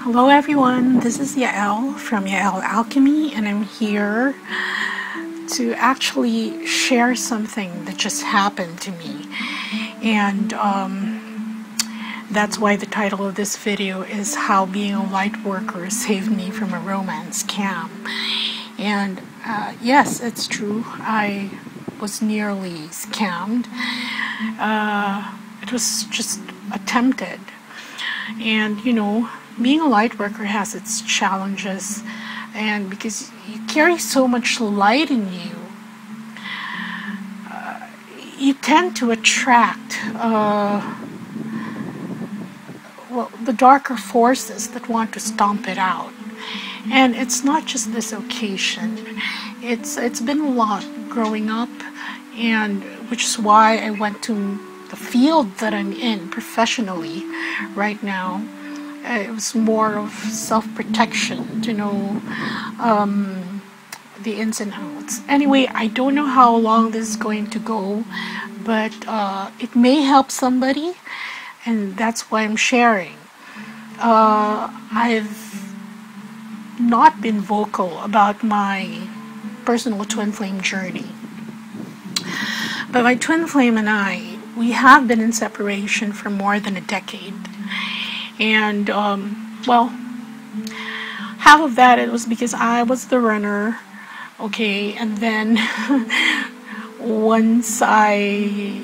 Hello everyone, this is Yael from Yael Alchemy, and I'm here to actually share something that just happened to me. And that's why the title of this video is How Being a Lightworker Saved Me from a Romance Scam. And yes, it's true, I was nearly scammed. It was just attempted. And you know, being a light worker has its challenges, and because you carry so much light in you, you tend to attract the darker forces that want to stomp it out. And it's not just this occasion. It's been a lot growing up, and which is why I went to the field that I'm in professionally right now. It was more of self-protection to know the ins and outs. Anyway, I don't know how long this is going to go, but it may help somebody, and that's why I'm sharing. I've not been vocal about my personal twin flame journey, but my twin flame and I, we have been in separation for more than a decade. And well, half of that it was because I was the runner, okay, and then once and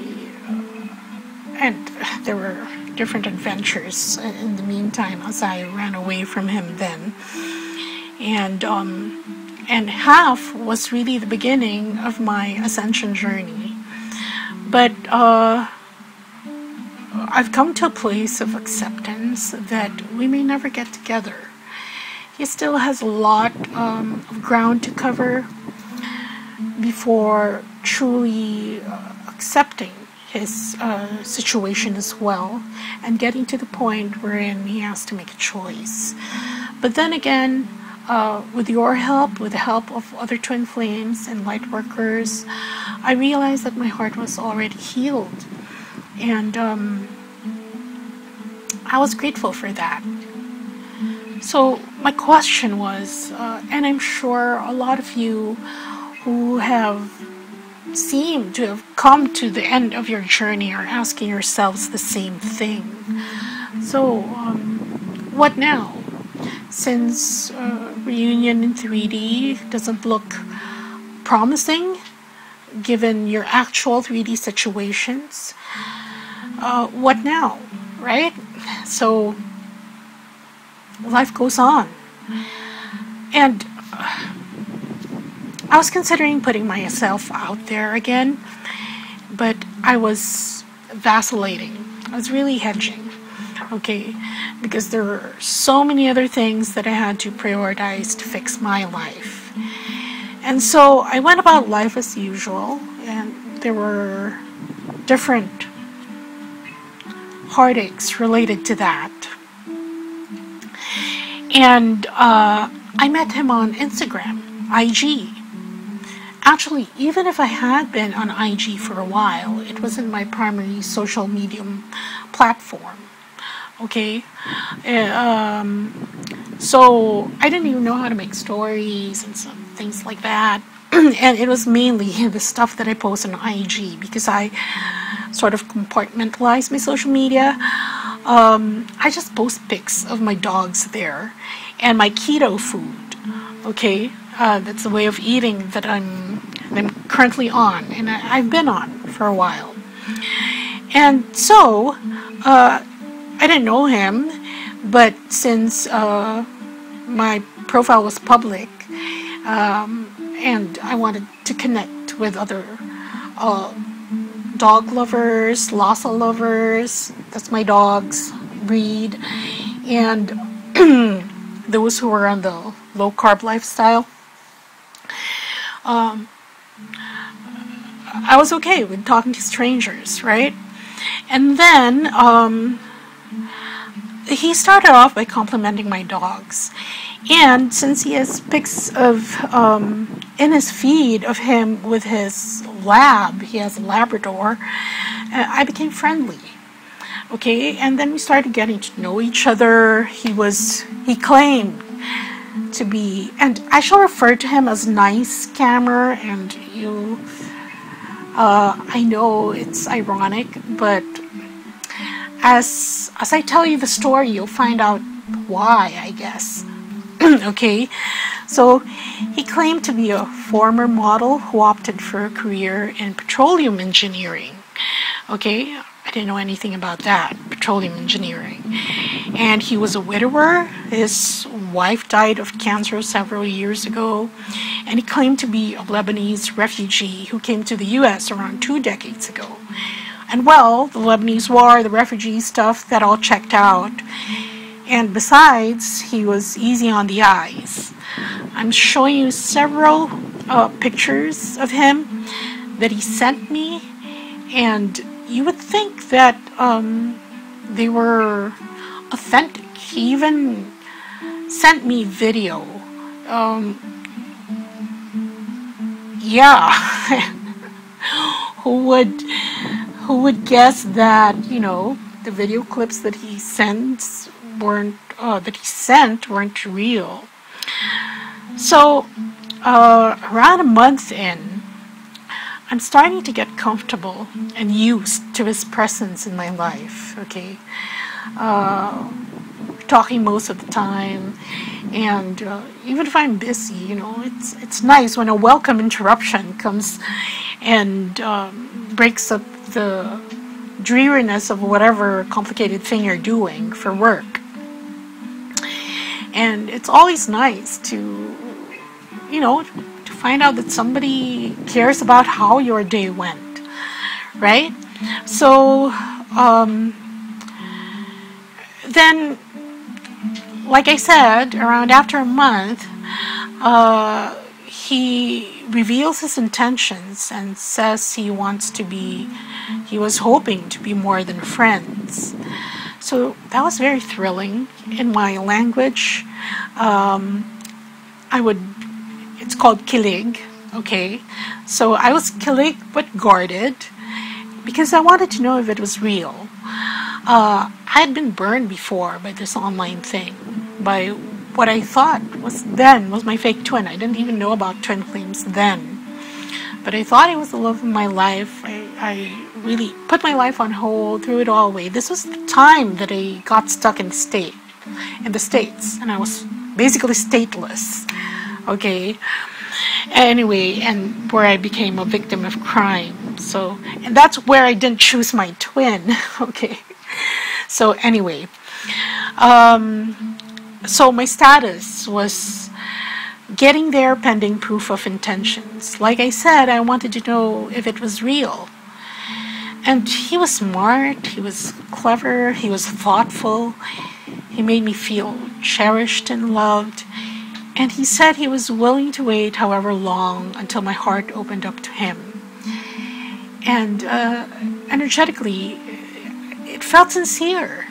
there were different adventures in the meantime as I ran away from him then, and half was really the beginning of my ascension journey. But I've come to a place of acceptance that we may never get together. He still has a lot of ground to cover before truly accepting his situation as well, and getting to the point wherein he has to make a choice. But then again, with your help, with the help of other twin flames and light workers, I realized that my heart was already healed. And I was grateful for that. So my question was, and I'm sure a lot of you who have seemed to have come to the end of your journey are asking yourselves the same thing. So what now? Since reunion in 3D doesn't look promising given your actual 3D situations, what now, right? So life goes on. And I was considering putting myself out there again, but I was vacillating. I was really hedging, okay, because there were so many other things that I had to prioritize to fix my life. And so I went about life as usual, and there were different heartaches related to that. And I met him on Instagram, IG. Actually, even if I had been on IG for a while, it wasn't my primary social medium platform. Okay, so I didn't even know how to make stories and some things like that. And it was mainly the stuff that I post on IG, because I sort of compartmentalize my social media. I just post pics of my dogs there and my keto food. Okay, that's the way of eating that I'm currently on, and I've been on for a while. And so I didn't know him, but since my profile was public, and I wanted to connect with other dog lovers, Lhasa lovers, that's my dog's breed, and those who are on the low-carb lifestyle, I was okay with talking to strangers, right? And then he started off by complimenting my dogs. And since he has pics of in his feed of him with his lab, he has a Labrador, I became friendly. Okay, and then we started getting to know each other. He claimed to be, and I shall refer to him as nice scammer, and I know it's ironic, but as I tell you the story, you'll find out why, I guess. Okay, so he claimed to be a former model who opted for a career in petroleum engineering. Okay, I didn't know anything about that, petroleum engineering. And he was a widower. His wife died of cancer several years ago, and he claimed to be a Lebanese refugee who came to the US around 2 decades ago. And well, the Lebanese war, the refugee stuff, that all checked out. And besides, he was easy on the eyes. I'm showing you several pictures of him that he sent me, and you would think that they were authentic. He even sent me video. Yeah. Who would guess that, the video clips that he sent weren't real. So around a month in, I'm starting to get comfortable and used to his presence in my life. Okay, talking most of the time, and even if I'm busy, it's nice when a welcome interruption comes and breaks up the dreariness of whatever complicated thing you're doing for work. And it's always nice to find out that somebody cares about how your day went, right? So then, like I said, around after a month, he reveals his intentions and says he was hoping to be more than friends. So that was very thrilling. In my language, it's called kilig, okay? So I was kilig but guarded because I wanted to know if it was real. I had been burned before by this online thing, by what I thought was my fake twin. I didn't even know about twin flames then, but I thought it was the love of my life. I really put my life on hold, threw it all away. This was the time that I got stuck in the States, and I was basically stateless. Okay. Anyway, and where I became a victim of crime. So, and that's where I didn't choose my twin. Okay. So anyway, so my status was getting there pending proof of intentions. Like I said, I wanted to know if it was real. And he was smart, he was clever, he was thoughtful. He made me feel cherished and loved. And he said he was willing to wait however long until my heart opened up to him. And energetically, it felt sincere.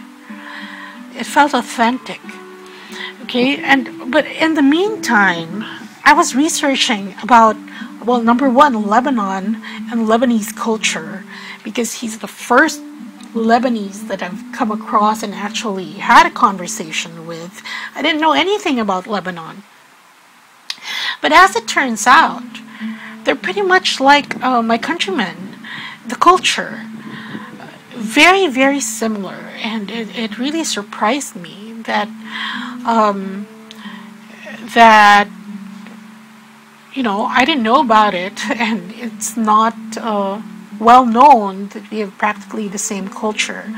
It felt authentic. Okay, but in the meantime, I was researching about, well, number one, Lebanon and Lebanese culture, because he's the first Lebanese that I've come across and actually had a conversation with. I didn't know anything about Lebanon. But as it turns out, they're pretty much like my countrymen. The culture, very, very similar. And it really surprised me that I didn't know about it, and it's not well known that we have practically the same culture.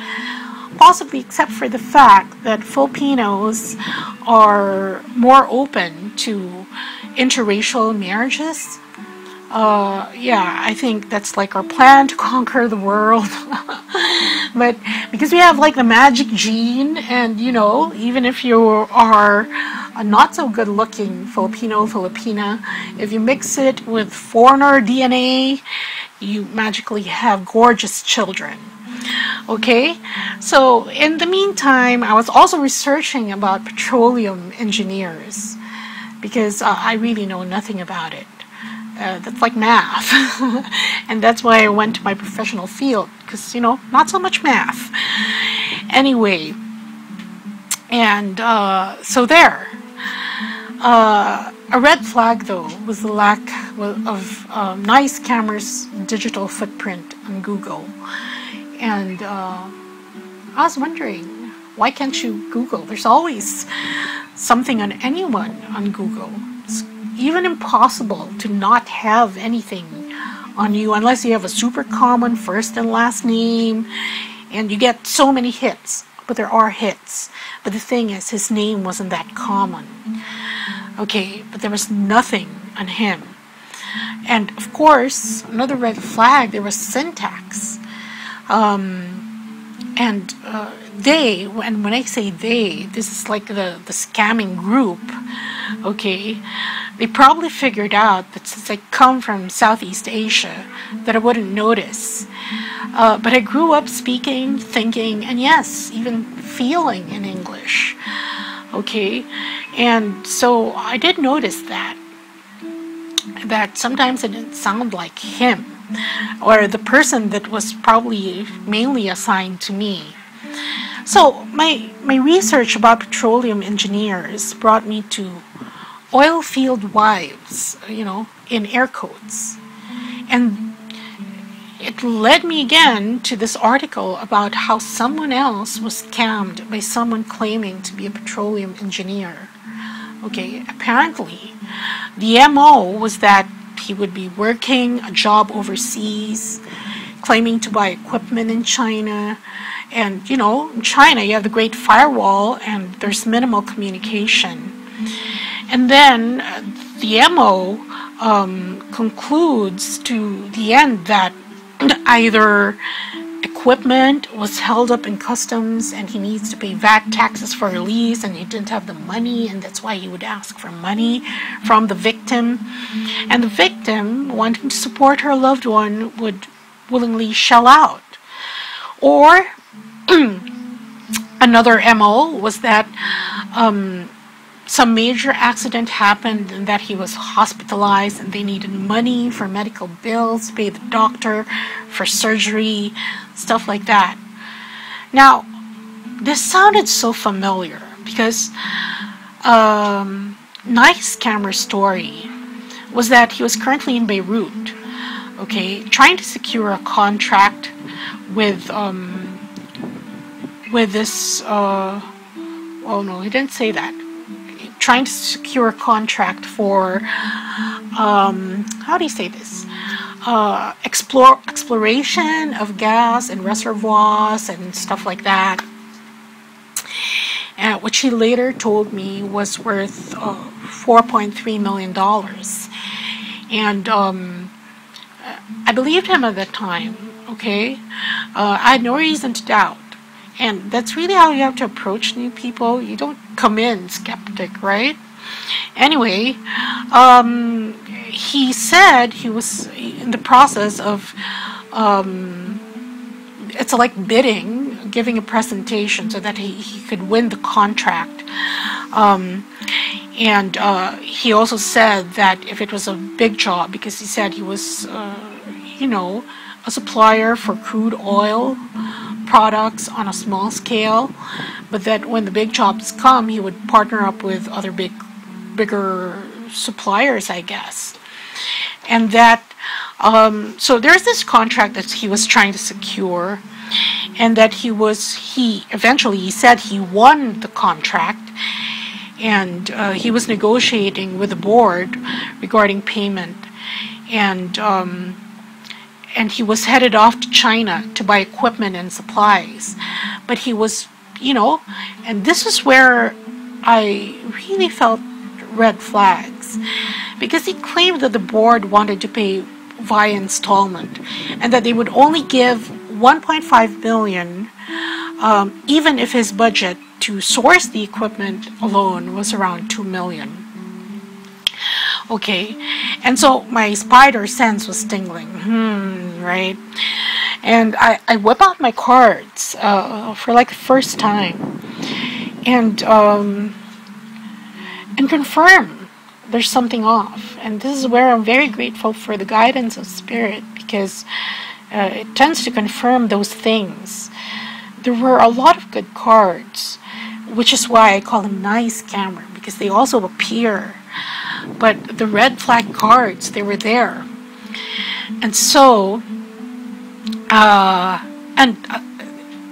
Possibly except for the fact that Filipinos are more open to interracial marriages. I think that's like our plan to conquer the world. But because we have like the magic gene, and even if you are a not so good looking Filipina, if you mix it with foreigner DNA, you magically have gorgeous children. Okay, so in the meantime, I was also researching about petroleum engineers, because I really know nothing about it. That's like math. And that's why I went to my professional field, because not so much math. Anyway, and so there. A red flag, though, was the lack of nice camera's digital footprint on Google. And I was wondering, why can't you Google? There's always something on anyone on Google. It's even impossible to not have anything on you unless you have a super common first and last name and you get so many hits. But there are hits. But the thing is, his name wasn't that common. Okay, but there was nothing on him. And of course, another red flag, there was syntax. They, and when I say they, this is like the scamming group, okay, they probably figured out that since I come from Southeast Asia, that I wouldn't notice. But I grew up speaking, thinking, and yes, even feeling in English, okay, and so I did notice that sometimes it didn't sound like him, or the person that was probably mainly assigned to me. So my research about petroleum engineers brought me to Oilfield Wives, in air quotes. And it led me again to this article about how someone else was scammed by someone claiming to be a petroleum engineer. Okay, apparently the MO was that he would be working a job overseas, claiming to buy equipment in China. And, in China you have the Great Firewall and there's minimal communication. And then the MO concludes to the end that either equipment was held up in customs and he needs to pay VAT taxes for release and he didn't have the money, and that's why he would ask for money from the victim. And the victim, wanting to support her loved one, would willingly shell out. Or another MO was that some major accident happened and that he was hospitalized and they needed money for medical bills, pay the doctor for surgery, stuff like that. Now, this sounded so familiar because nice camera story was that he was currently in Beirut, okay, trying to secure a contract with this oh no, he didn't say that. Trying to secure a contract for how do you say this? Exploration of gas and reservoirs and stuff like that, which he later told me was worth $4.3 million. And I believed him at that time, okay? I had no reason to doubt. And that's really how you have to approach new people. You don't come in skeptic, right? Anyway, he said he was in the process of, it's like bidding, giving a presentation so that he could win the contract. And he also said that if it was a big job, because he said he was, a supplier for crude oil products on a small scale, but that when the big jobs come, he would partner up with other bigger suppliers, I guess. And that, so there's this contract that he was trying to secure, and that he said he won the contract, and he was negotiating with the board regarding payment, and he was headed off to China to buy equipment and supplies. But he was, and this is where I really felt red flags, because he claimed that the board wanted to pay via installment and that they would only give $1.5 million, even if his budget to source the equipment alone was around $2 million. Okay, and so my spider sense was tingling, right? And I whip out my cards for like the first time and confirm there's something off. And this is where I'm very grateful for the guidance of Spirit, because it tends to confirm those things there were a lot of good cards, which is why I call him nice scammer, because they also appear. But the red flag cards, they were there. And so,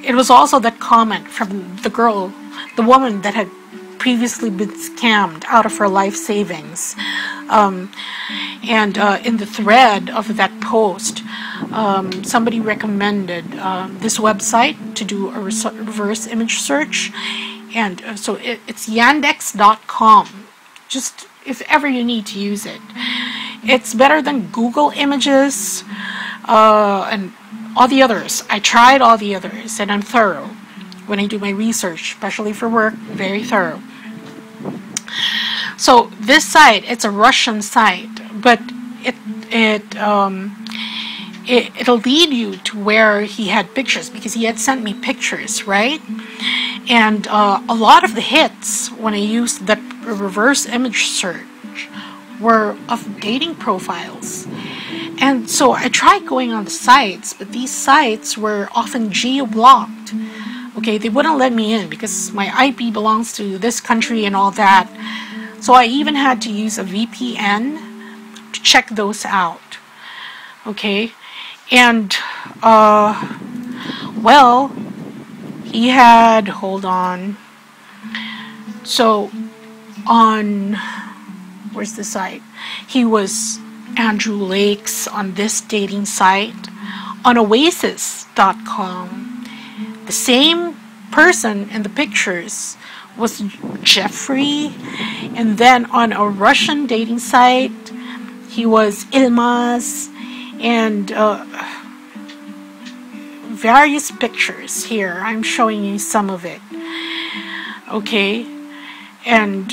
it was also that comment from the girl, the woman that had previously been scammed out of her life savings. In the thread of that post, somebody recommended this website to do a reverse image search. And so it's yandex.com. Just if ever you need to use it. It's better than Google Images and all the others. I tried all the others, and I'm thorough when I do my research, especially for work, very thorough. So this site, it's a Russian site, but it'll lead you to where he had pictures, because he had sent me pictures, right? And a lot of the hits when I used that reverse image search were of dating profiles. And so I tried going on the sites, but these sites were often geo-blocked. Okay, they wouldn't let me in because my IP belongs to this country and all that. So I even had to use a VPN to check those out. Okay, and well, he had, hold on. So on, where's the site? He was Andrew Lakes on this dating site. On oasis.com, the same person in the pictures was Jeffrey. And then on a Russian dating site, he was Ilmaz. And various pictures here. I'm showing you some of it. Okay. And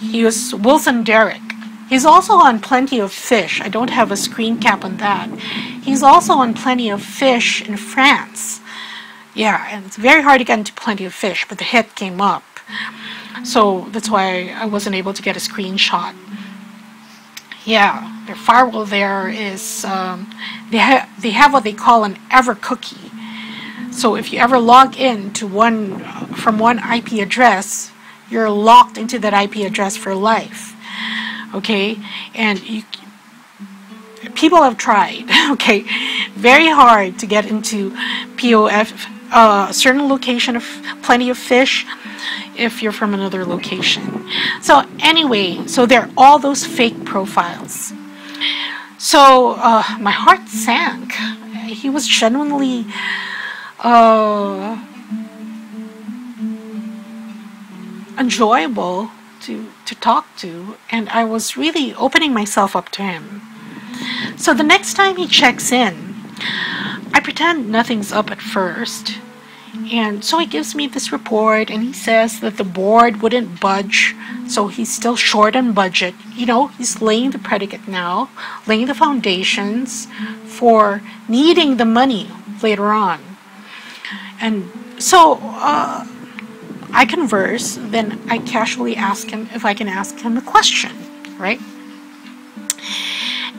he was Wilson Derrick. He's also on Plenty of Fish. I don't have a screen cap on that. He's also on Plenty of Fish in France. Yeah, and it's very hard to get into Plenty of Fish, but the hit came up. So that's why I wasn't able to get a screenshot. Yeah, their firewall there is, they have what they call an ever cookie. So if you ever log in to from one IP address, you're locked into that IP address for life. Okay, and people have tried, okay, very hard to get into POF, a certain location of Plenty of Fish, if you're from another location. So anyway, so there are all those fake profiles. So my heart sank. He was genuinely enjoyable to talk to, and I was really opening myself up to him. So the next time he checks in, I pretend nothing's up at first, and so he gives me this report, and he says that the board wouldn't budge, so he's still short on budget. You know, he's laying the predicate now, laying the foundations for needing the money later on. And so I converse, then I casually ask him if I can ask him a question, right?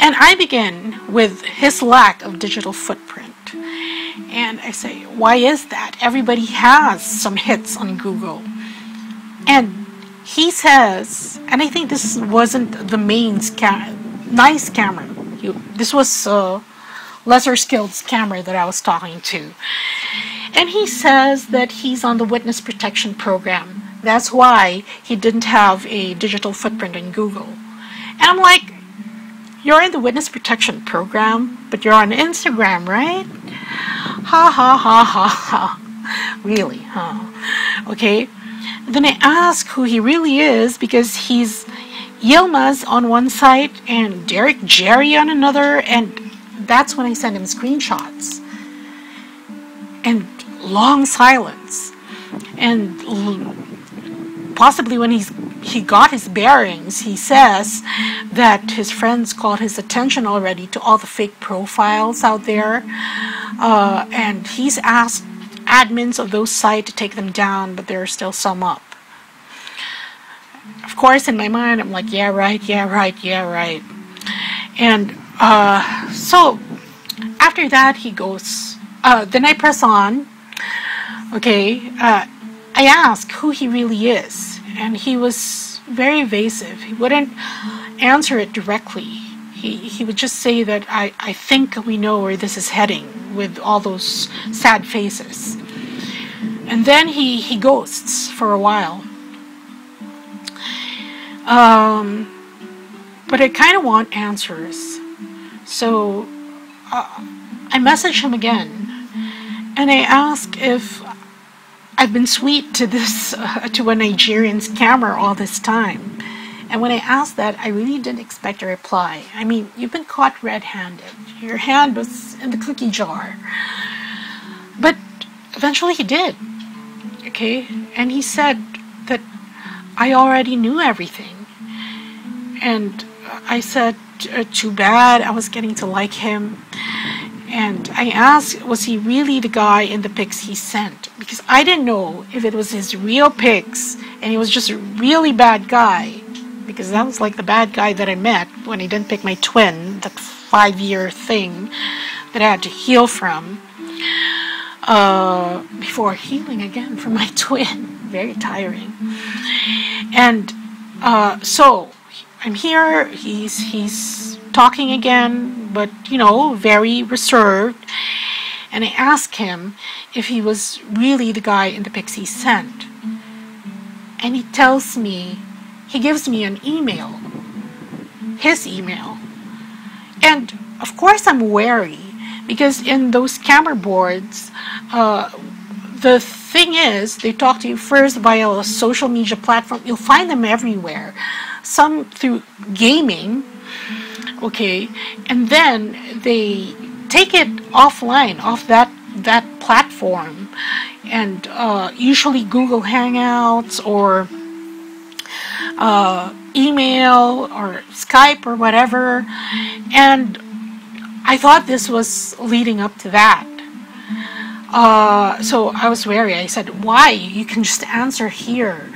And I begin with his lack of digital footprint. And I say, why is that? Everybody has some hits on Google. And he says, and I think this wasn't the main nice scammer. This was a lesser skilled scammer that I was talking to. And he says that he's on the witness protection program. That's why he didn't have a digital footprint in Google. And I'm like, you're in the witness protection program, but you're on Instagram, right? Ha ha ha ha ha. Really, huh? Okay. Then I ask who he really is, because he's Yilmaz on one site and Derek Jerry on another, and that's when I send him screenshots. And long silence. And possibly when he got his bearings, he says that his friends called his attention already to all the fake profiles out there, and he's asked admins of those sites to take them down, but there are still some up. Of course, in my mind, I'm like, yeah, right, yeah, right, yeah, right. And so after that, he goes, then I press on. Okay, I asked who he really is, and he was very evasive. He wouldn't answer it directly. He would just say that I think we know where this is heading, with all those sad faces. And then he ghosts for a while. But I kind of want answers. So I message him again, and I ask if I've been sweet to this to a Nigerian scammer all this time. And when I asked that, I really didn't expect a reply. I mean, you've been caught red-handed. Your hand was in the cookie jar. But eventually he did. Okay? And he said that I already knew everything. And I said, too bad, I was getting to like him. And I asked, was he really the guy in the pics he sent? Because I didn't know if it was his real pics and he was just a really bad guy. Because that was like the bad guy that I met when I didn't pick my twin, that 5-year thing that I had to heal from before healing again from my twin. Very tiring. And so I'm here, he's talking again, but very reserved. And I asked him if he was really the guy in the pics he sent. And he tells me, he gives me an email, his email. And of course I'm wary, because in those scammer boards, the thing is, they talk to you first via a social media platform. You'll find them everywhere. Some through gaming, okay, and then they take it offline, off that platform, and usually Google Hangouts or email or Skype or whatever. And I thought this was leading up to that. So I was wary. I said, why? You can just answer here.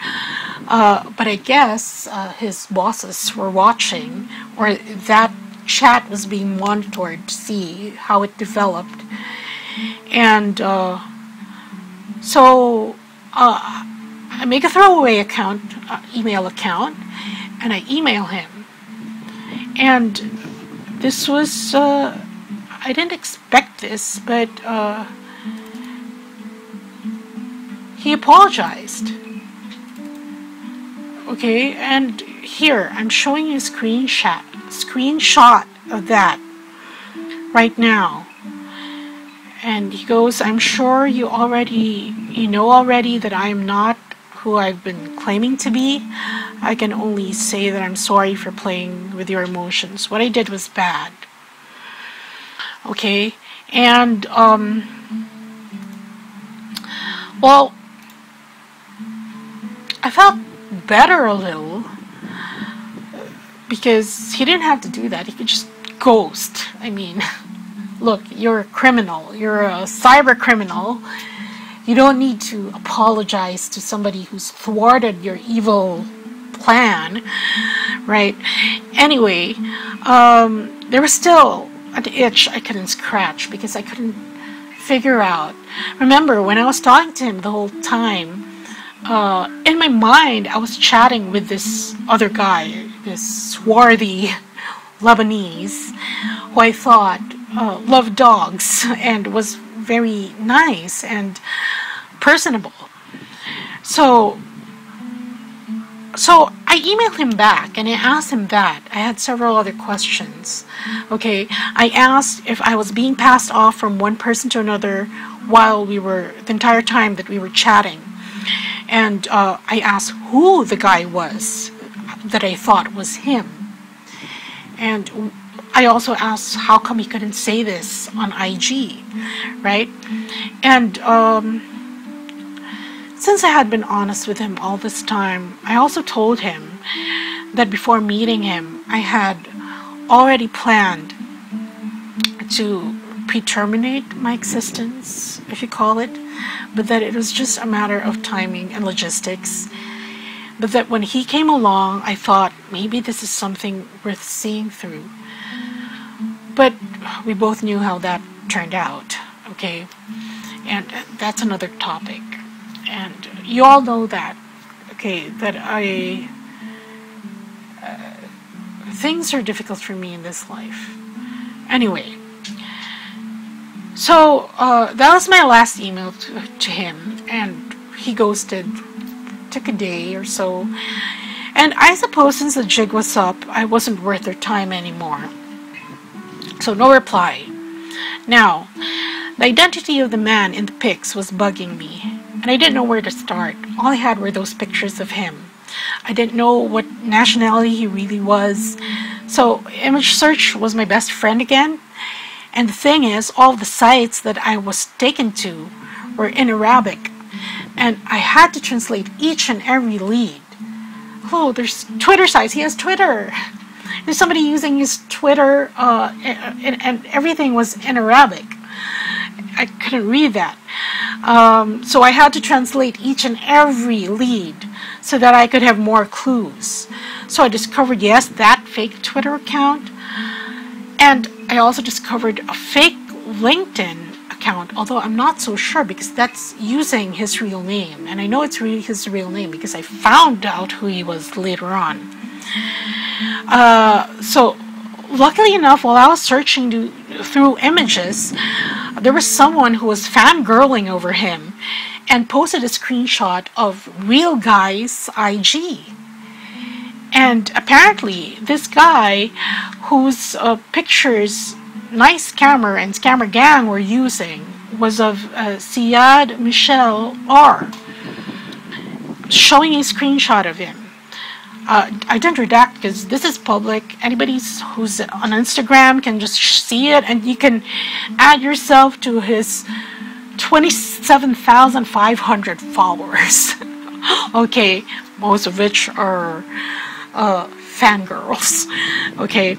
But I guess his bosses were watching, or that chat was being monitored to see how it developed. And so I make a throwaway account, email account, and I email him. And this was, I didn't expect this, but he apologized. Okay, and here, I'm showing you a screenshot of that right now. And he goes, I'm sure you know already that I am not who I've been claiming to be. I can only say that I'm sorry for playing with your emotions. What I did was bad. Okay, and, well, I felt better a little, because he didn't have to do that. He could just ghost. I mean, look, you're a criminal. You're a cyber criminal. You don't need to apologize to somebody who's thwarted your evil plan, right? Anyway, there was still an itch I couldn't scratch, because I couldn't figure out. Remember, when I was talking to him the whole time, in my mind, I was chatting with this other guy, this swarthy Lebanese, who I thought loved dogs and was very nice and personable. So I emailed him back and I asked him that. I had several other questions. Okay, I asked if I was being passed off from one person to another while the entire time that we were chatting. And I asked who the guy was that I thought was him. And I also asked how come he couldn't say this on IG, right? And since I had been honest with him all this time, I also told him that before meeting him, I had already planned to pre-terminate my existence, if you call it, but that it was just a matter of timing and logistics. But that when he came along, I thought maybe this is something worth seeing through. But we both knew how that turned out, okay? and that's another topic. And you all know that, okay, that things are difficult for me in this life. Anyway, so that was my last email to him, and he ghosted. Took a day or so, and I suppose since the jig was up, I wasn't worth their time anymore. So no reply. Now, the identity of the man in the pics was bugging me, and I didn't know where to start. All I had were those pictures of him. I didn't know what nationality he really was. So image search was my best friend again. And the thing is, all the sites that I was taken to were in Arabic, and I had to translate each and every lead. Oh, there's Twitter sites. He has Twitter. There's somebody using his Twitter, and everything was in Arabic. I couldn't read that. So I had to translate each and every lead so that I could have more clues. So I discovered, yes, that fake Twitter account. And I also discovered a fake LinkedIn account, although I'm not so sure because that's using his real name. And I know it's really his real name because I found out who he was later on. So luckily enough, while I was searching through images, there was someone who was fangirling over him and posted a screenshot of real guy's IG. And apparently, this guy whose pictures Nice Scammer and Scammer Gang were using was of Siad Michel R. Showing a screenshot of him. I didn't redact because this is public. Anybody who's on Instagram can just see it, and you can add yourself to his 27,500 followers. Okay, most of which are fangirls. Okay,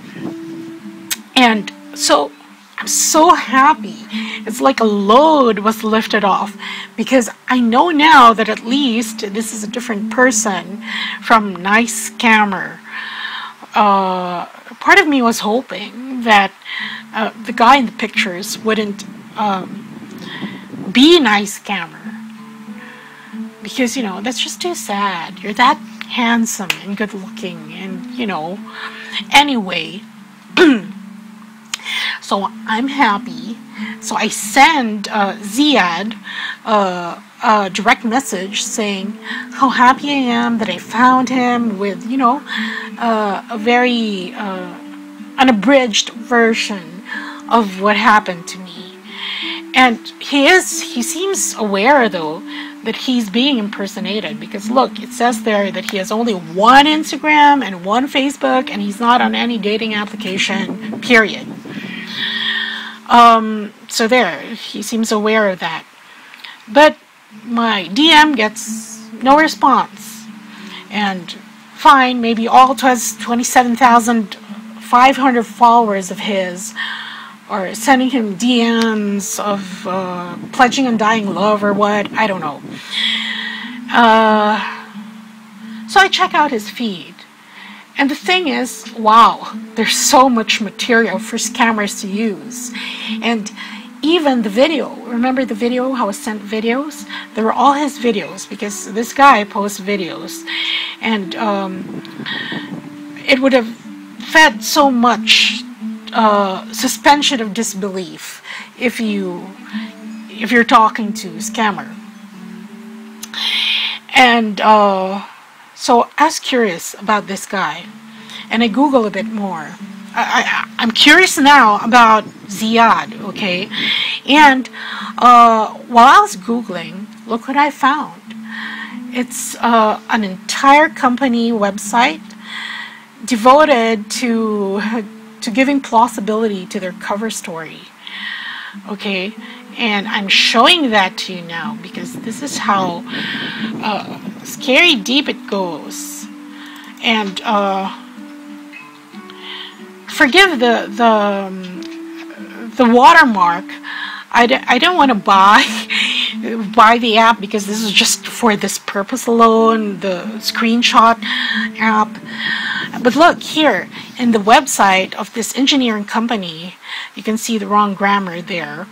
and so I'm so happy. It's like a load was lifted off because I know now that at least this is a different person from Nice Scammer. Part of me was hoping that the guy in the pictures wouldn't be Nice Scammer, because, you know, that's just too sad. You're that handsome and good looking, and, you know, anyway. So I'm happy. So I send Ziad a direct message saying how happy I am that I found him, with, you know, a very unabridged version of what happened to me. And he seems aware, though, that he's being impersonated, because look, it says there that he has only one Instagram and one Facebook, and he's not on any dating application, period. So there, he seems aware of that. But my DM gets no response. And fine, maybe all 27,500 followers of his are sending him DMs of pledging undying love or what, I don't know. So I check out his feed. And the thing is, wow, there's so much material for scammers to use. And even the video, remember the video, how I sent videos? They were all his videos, because this guy posts videos. And it would have fed so much suspension of disbelief if you're talking to a scammer. And so I was curious about this guy, and I Google a bit more. I'm curious now about Ziad, okay? And while I was Googling, look what I found. It's an entire company website devoted to giving plausibility to their cover story, okay? And I'm showing that to you now because this is how scary deep it goes. And forgive the watermark. I don't want to buy the app because this is just for this purpose alone, the screenshot app. But look here, in the website of this engineering company, you can see the wrong grammar there.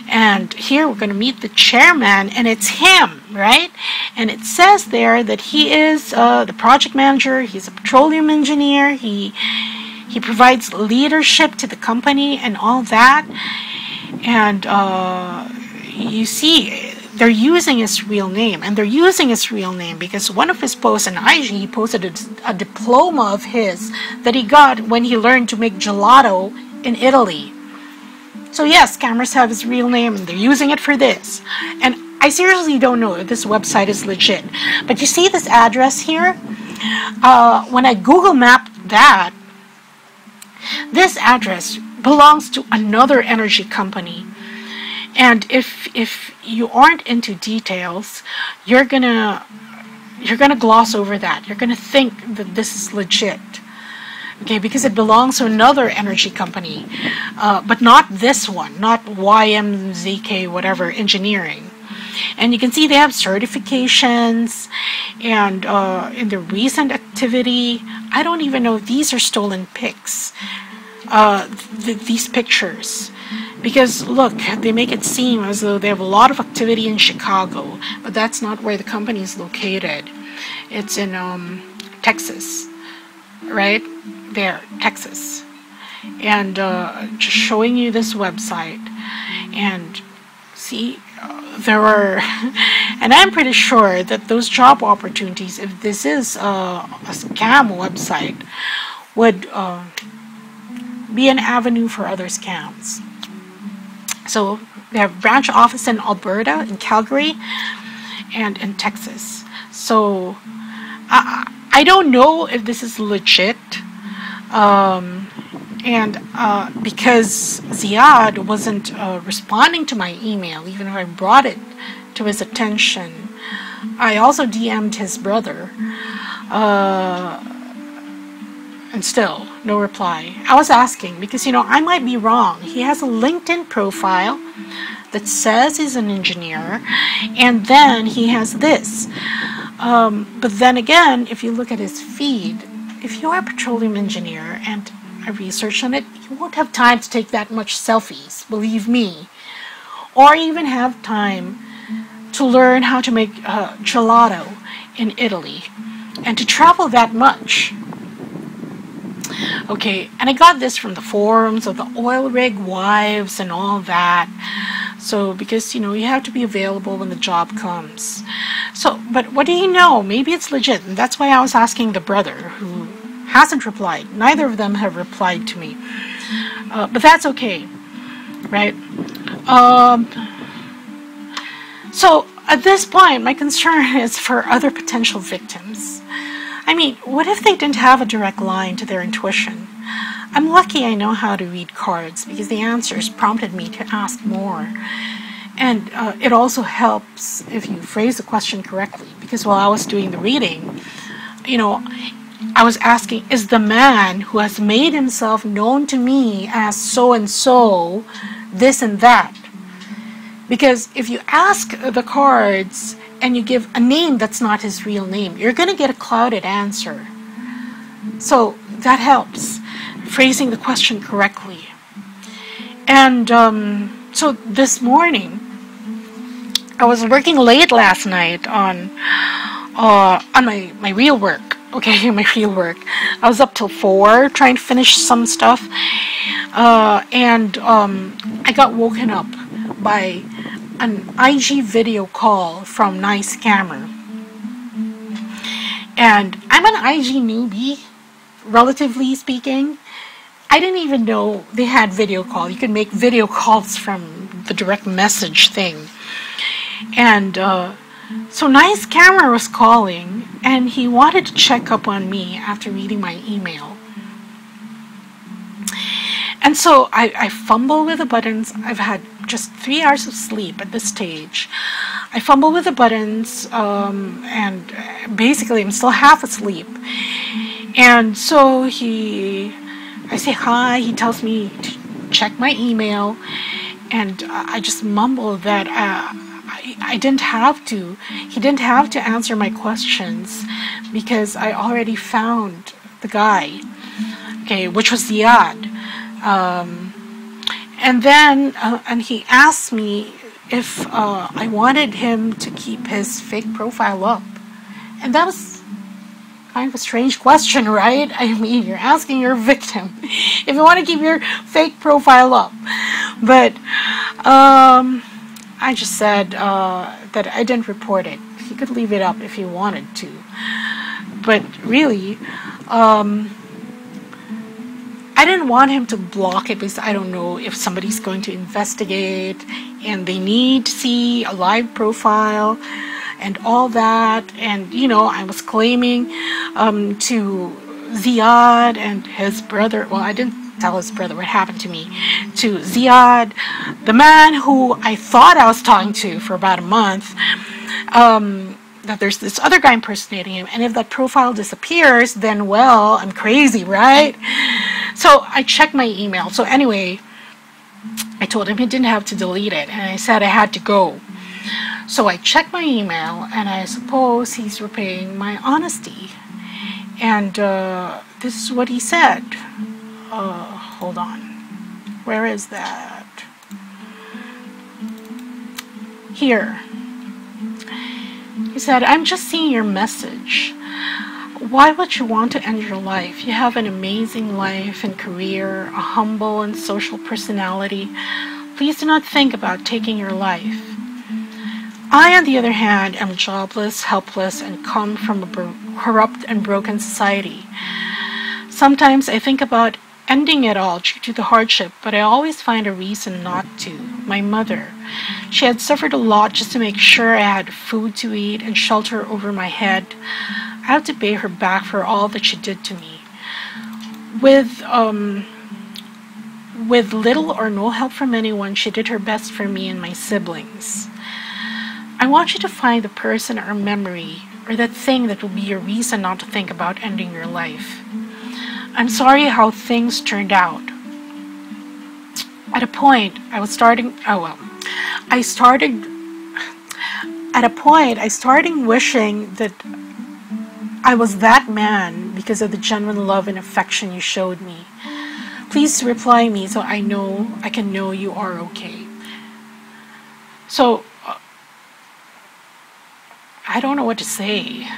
And here we're going to meet the chairman, and it's him, right? And it says there that he is the project manager. He's a petroleum engineer. He provides leadership to the company and all that. And you see, they're using his real name, and they're using his real name because one of his posts on IG, he posted a diploma of his that he got when he learned to make gelato in Italy. So yes, scammers have his real name, and they're using it for this. And I seriously don't know if this website is legit. But you see this address here? When I Google mapped that, this address belongs to another energy company. And if you aren't into details, you're gonna gloss over that. You're gonna think that this is legit, okay? Because it belongs to another energy company, but not this one, not YMZK whatever engineering. And you can see they have certifications, and in the recent activity, I don't even know if these are stolen pics. These pictures. Because look, they make it seem as though they have a lot of activity in Chicago, but that's not where the company is located. It's in Texas, right? There, Texas. And just showing you this website, and see, there are, and I'm pretty sure that those job opportunities, if this is a scam website, would be an avenue for other scams. So they have branch office in Alberta, in Calgary, and in Texas. So I don't know if this is legit, because Ziad wasn't responding to my email, even if I brought it to his attention. I also DM'd his brother, and still no reply. I was asking because, you know, I might be wrong. He has a LinkedIn profile that says he's an engineer, and then he has this. But then again, if you look at his feed, if you're a petroleum engineer, and I researched on it, you won't have time to take that much selfies, believe me, or even have time to learn how to make gelato in Italy, and to travel that much. Okay, and I got this from the forums of the Oilfield Wives and all that. So, because, you know, you have to be available when the job comes. So, but what do you know? Maybe it's legit. And that's why I was asking the brother, who hasn't replied. Neither of them have replied to me. But that's okay, right? So, at this point, my concern is for other potential victims. I mean, what if they didn't have a direct line to their intuition? I'm lucky I know how to read cards, because the answers prompted me to ask more. And it also helps if you phrase the question correctly, because while I was doing the reading, you know, I was asking, is the man who has made himself known to me as so-and-so, this and that? Because if you ask the cards and you give a name that's not his real name, you're going to get a clouded answer. So that helps, phrasing the question correctly. And so this morning, I was working late last night on my real work. Okay, my real work. I was up till 4 trying to finish some stuff, and I got woken up by an IG video call from Nice Scammer. And I'm an IG newbie, relatively speaking. I didn't even know they had video call. You could make video calls from the direct message thing. And so Nice Scammer was calling, and he wanted to check up on me after reading my email. And so I fumble with the buttons. I've had just 3 hours of sleep at this stage. I fumble with the buttons, and basically I'm still half asleep. And so I say hi, he tells me to check my email, and I just mumble that I didn't have to. He didn't have to answer my questions because I already found the guy. okay, which was Ziad. And then, and he asked me if I wanted him to keep his fake profile up. And that was kind of a strange question, right? I mean, you're asking your victim if you want to keep your fake profile up. But I just said that I didn't report it. He could leave it up if he wanted to. But really, I didn't want him to block it because I don't know if somebody's going to investigate and they need to see a live profile and all that. And, you know, I was claiming to Ziad and his brother. Well, I didn't tell his brother what happened to me. To Ziad, the man who I thought I was talking to for about a month, that there's this other guy impersonating him. And if that profile disappears, then, well, I'm crazy, right? So I checked my email. So anyway, I told him he didn't have to delete it. And I said I had to go. So I checked my email, and I suppose he's repaying my honesty. And this is what he said. Hold on. Where is that? Here. He said, I'm just seeing your message. Why would you want to end your life? You have an amazing life and career, a humble and social personality. Please do not think about taking your life. I, on the other hand, am jobless, helpless, and come from a corrupt and broken society. Sometimes I think about ending it all due to the hardship, but I always find a reason not to. My mother. She had suffered a lot just to make sure I had food to eat and shelter over my head. I have to pay her back for all that she did to me. With little or no help from anyone, she did her best for me and my siblings. I want you to find the person or memory or that thing that will be your reason not to think about ending your life. I'm sorry how things turned out. At a point, I started wishing that I was that man because of the genuine love and affection you showed me. Please reply me so I can know you are okay. So, I don't know what to say.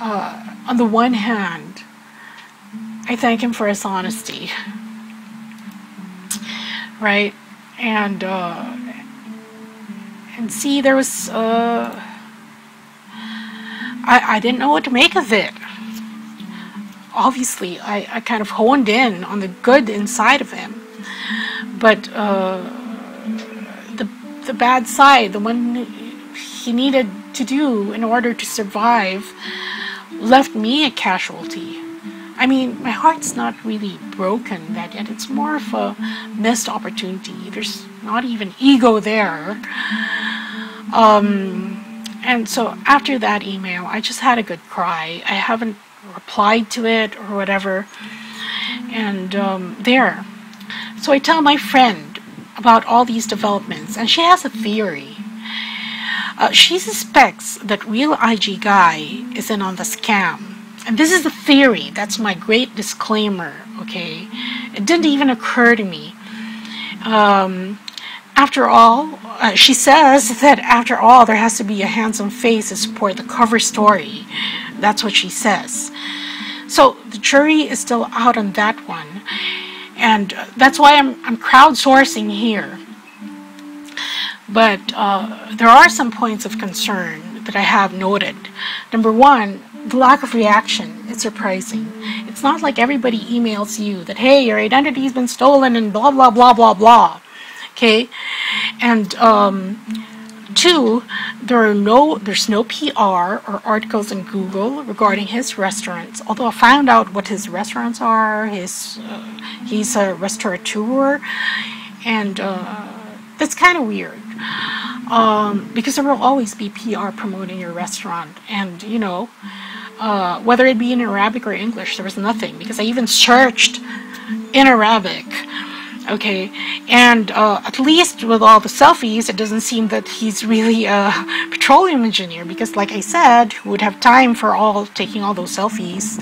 On the one hand, I thank him for his honesty, right? And see, there was, I didn't know what to make of it. Obviously, I kind of honed in on the good inside of him, but the bad side, the one he needed to do in order to survive, left me a casualty. I mean, my heart's not really broken that yet. It's more of a missed opportunity. There's not even ego there. And so after that email, I just had a good cry. I haven't replied to it or whatever. And there. So I tell my friend about all these developments, and she has a theory. She suspects that real IG guy is in on the scam. And this is the theory. That's my great disclaimer, okay? It didn't even occur to me. After all, she says that after all, there has to be a handsome face to support the cover story. That's what she says. So the jury is still out on that one. And that's why I'm crowdsourcing here. But there are some points of concern that I have noted. Number one, the lack of reaction. It's surprising. It's not like everybody emails you that, hey, your identity's been stolen and blah, blah, blah, blah, blah. Okay? And two, there's no PR or articles in Google regarding his restaurants. Although I found out what his restaurants are. He's a restaurateur. And that's kind of weird. Because there will always be PR promoting your restaurant. And, you know, whether it be in Arabic or English, there was nothing. Because I even searched in Arabic. Okay, and at least with all the selfies, it doesn't seem that he's really a petroleum engineer, because like I said, who would have time for taking all those selfies?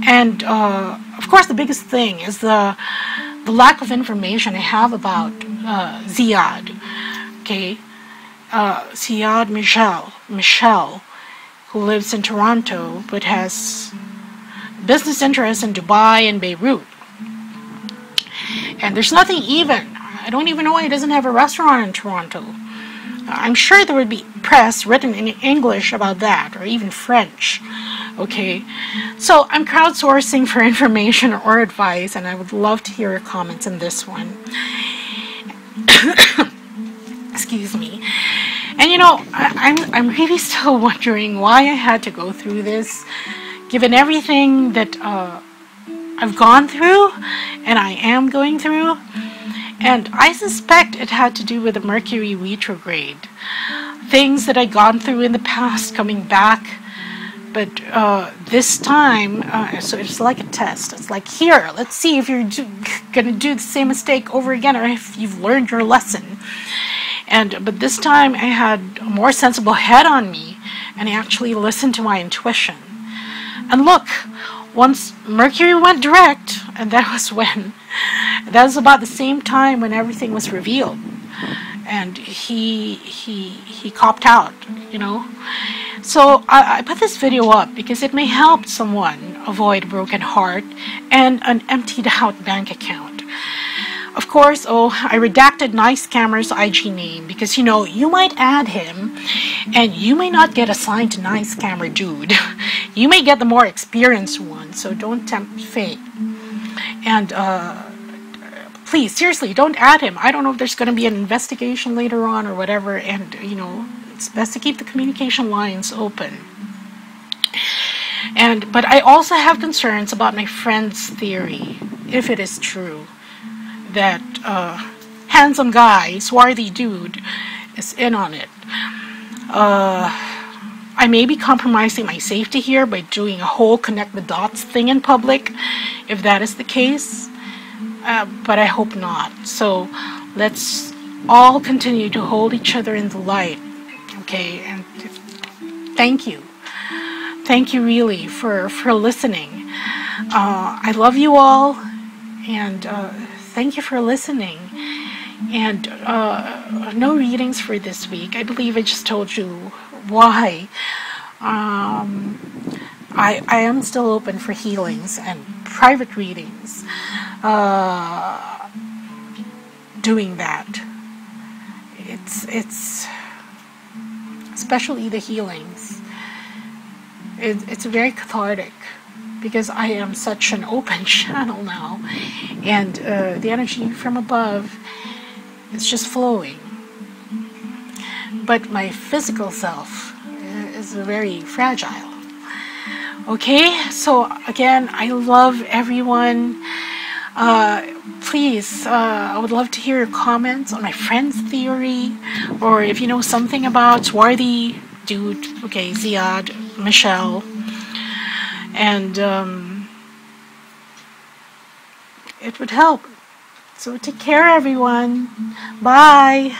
And of course, the biggest thing is the lack of information I have about Ziad. Okay, Ziad Michelle, who lives in Toronto but has business interests in Dubai and Beirut. And there's nothing even. I don't even know why he doesn't have a restaurant in Toronto. I'm sure there would be press written in English about that, or even French. Okay, so I'm crowdsourcing for information or advice, and I would love to hear your comments on this one. Excuse me. And you know, I'm really still wondering why I had to go through this, given everything that I've gone through, and I am going through. And I suspect it had to do with the Mercury retrograde. Things that I'd gone through in the past coming back. But this time, so it's like a test. It's like, here, let's see if you're going to do the same mistake over again, or if you've learned your lesson. But this time I had a more sensible head on me, and I actually listened to my intuition. And look, once Mercury went direct, and that was about the same time when everything was revealed, and he copped out, you know. So I put this video up because it may help someone avoid a broken heart and an emptied out bank account. Of course, I redacted Nice Scammer's IG name because, you know, you might add him and you may not get assigned to Nice Scammer dude. You may get the more experienced one, so don't tempt fate. And please, seriously, don't add him. I don't know if there's going to be an investigation later on or whatever, and, you know, it's best to keep the communication lines open. But I also have concerns about my friend's theory, if it is true, that handsome guy, swarthy dude, is in on it. I may be compromising my safety here by doing a whole connect the dots thing in public, if that is the case, but I hope not. So let's all continue to hold each other in the light, okay? And thank you really for listening. I love you all, and thank you for listening. And no readings for this week. I believe I just told you why. I am still open for healings and private readings. Doing that. It's especially the healings. It's very cathartic because I am such an open channel now, and the energy from above is just flowing. But my physical self is very fragile. Okay, so again, I love everyone. Please, I would love to hear your comments on my friend's theory, or if you know something about swarthy dude, okay, Ziad, Michelle, and it would help. So take care, everyone. Bye.